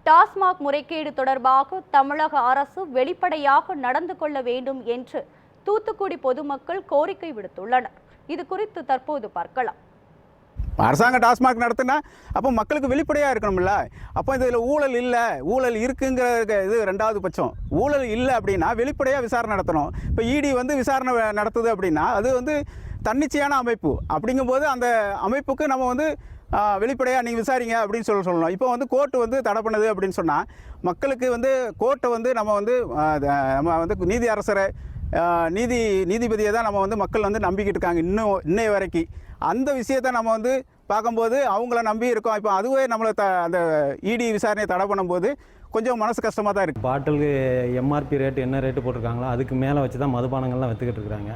டாஸ்மாக் முறைகேடு தொடர்பாக தமிழக அரசு வெளிப்படையாக நடந்து கொள்ள வேண்டும் என்று தூத்துக்குடி பொதுமக்கள் கோரிக்கை விடுத்துள்ளனர். இது குறித்து தற்போது பார்க்கலாம். அரசாங்கம் டாஸ்மாக் நடத்தினா அப்போ மக்களுக்கு வெளிப்படையாக இருக்கணும்ல. அப்போ இதில் ஊழல் இல்லை, ஊழல் இருக்குங்கிற இது ரெண்டாவது பட்சம். ஊழல் இல்லை அப்படின்னா வெளிப்படையாக விசாரணை நடத்தணும். இப்போ இடி விசாரணை நடத்துது அப்படின்னா அது தன்னிச்சையான அமைப்பு. அப்படிங்கும்போது அந்த அமைப்புக்கு நம்ம வெளிப்படையாக நீங்கள் விசாரிங்க அப்படின்னு சொல்லணும். இப்போ கோர்ட்டு தடை பண்ணுது அப்படின்னு சொன்னால் மக்களுக்கு கோர்ட்டை நம்ம நீதி அரசரை நீதிபதியை தான் நம்ம மக்கள் நம்பிக்கிட்டு இருக்காங்க இன்னைய வரைக்கும். அந்த விஷயத்தை நம்ம பார்க்கும்போது அவங்கள நம்பி இருக்கோம். இப்போ அதுவே நம்மளை அந்த இடி விசாரணையை தடை பண்ணும்போது கொஞ்சம் மனசு கஷ்டமாக தான் இருக்குது. பாட்டிலுக்கு எம்ஆர்பி ரேட்டு என்ன ரேட்டு போட்டிருக்காங்களோ அதுக்கு மேலே வச்சு தான் மதுபானங்கள்லாம் விற்றுக்கிட்டு இருக்கிறாங்க.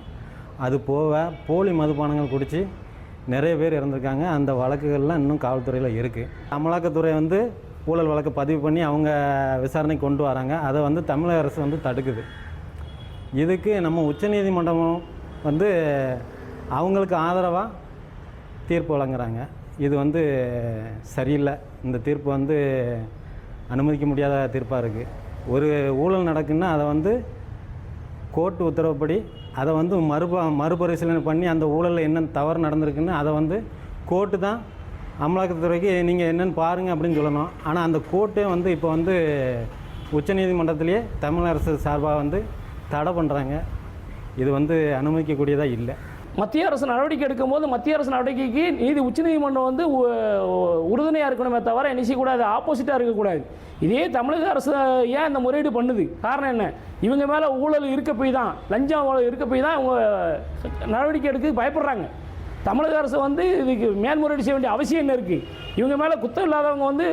அது போக போலி மதுபானங்கள் குடித்து நிறைய பேர் இறந்துருக்காங்க. அந்த வழக்குகள்லாம் இன்னும் காவல்துறையில் இருக்குது. அமலாக்கத்துறை ஊழல் வழக்கு பதிவு பண்ணி அவங்க விசாரணை கொண்டு வராங்க. அதை தமிழக அரசு தடுக்குது. இதுக்கு நம்ம உச்சநீதிமன்றமும் அவங்களுக்கு ஆதரவாக தீர்ப்பு வழங்குறாங்க. இது சரியில்லை. இந்த தீர்ப்பு அனுமதிக்க முடியாத தீர்ப்பாக இருக்குது. ஒரு ஊழல் நடக்குன்னா அதை கோர்ட்டு உத்தரவுப்படி அதை மறுபரிசீலனை பண்ணி அந்த ஊழலில் என்ன தவறு நடந்திருக்குன்னு அதை கோர்ட்டு தான் அமலாக்கத்துறைக்கு நீங்கள் என்னென்னு பாருங்கள் அப்படின்னு சொல்லணும். ஆனால் அந்த கோர்ட்டே இப்போ உச்சநீதிமன்றத்திலேயே தமிழக அரசு சார்பாக தடை பண்ணுறாங்க. இது அனுமதிக்கக்கூடியதாக இல்லை. மத்திய அரசு நடவடிக்கை எடுக்கும் போது மத்திய அரசு நடவடிக்கைக்கு உச்சநீதிமன்றம் உறுதுணையாக இருக்கணுமே தவிர என்ன செய்யக்கூடாது, ஆப்போசிட்டாக இருக்கக்கூடாது. இதே தமிழக அரசு ஏன் இந்த முறையீடு பண்ணுது? காரணம் என்ன? இவங்க மேலே ஊழல் இருக்க போய் தான், லஞ்சம் இருக்க போய் தான் இவங்க நடவடிக்கை எடுக்க பயப்படுறாங்க. தமிழக அரசு இதுக்கு மேல்முறையீடு செய்ய வேண்டிய அவசியம் என்ன இருக்குது? இவங்க மேலே குத்தம் இல்லாதவங்க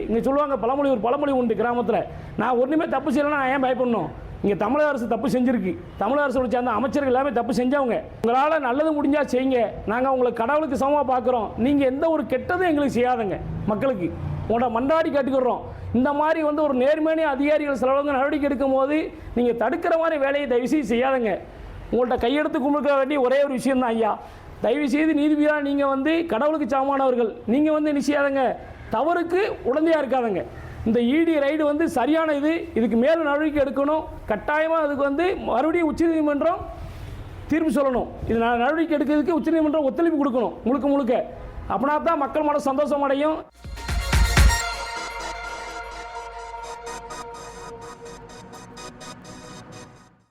இங்கே சொல்லுவாங்க, ஒரு பழமொழி உண்டு கிராமத்தில், நான் ஒன்றுமே தப்பு செய்யலைன்னா நான் ஏன் பயப்படணும்? இங்கே தமிழக அரசு தப்பு செஞ்சுருக்கு. தமிழக அரசோட சேர்ந்த அமைச்சர்கள் எல்லாமே தப்பு செஞ்சவங்க. உங்களால் நல்லது முடிஞ்சால் செய்யுங்க, நாங்கள் உங்களை கடவுளுக்கு சமமாக பார்க்குறோம், நீங்கள் எந்த ஒரு கெட்டதும் எங்களுக்கு செய்யாதுங்க, மக்களுக்கு உங்களோட மன்றாடி கேட்டுக்கிறோம். இந்த மாதிரி ஒரு நேர்மையான அதிகாரிகள் சிலவங்க நடவடிக்கை எடுக்கும் போது நீங்கள் தடுக்கிற மாதிரி வேலையை தயவுசெய்து செய்யாதுங்க. உங்கள்கிட்ட கையெடுத்து கும்பிட வேண்டிய ஒரே ஒரு விஷயம் தான் ஐயா, தயவுசெய்து நீதிபதியாக நீங்கள் கடவுளுக்கு சமமானவர்கள், நீங்கள் என்ன செய்யாதுங்க, தவறுக்கு உடந்தையாக இருக்காதுங்க. இந்த இடி ரைடு சரியான இதுக்கு மேலும் நடவடிக்கை எடுக்கணும். கட்டாயமாக அதுக்கு மறுபடியும் உச்சநீதிமன்றம் தீர்ப்பு சொல்லணும். இது நடவடிக்கை எடுக்கிறதுக்கு உச்சநீதிமன்றம் ஒத்துழைப்பு கொடுக்கணும் முழுக்க. அப்படின்னா தான் மக்கள் மன சந்தோஷம் அடையும்.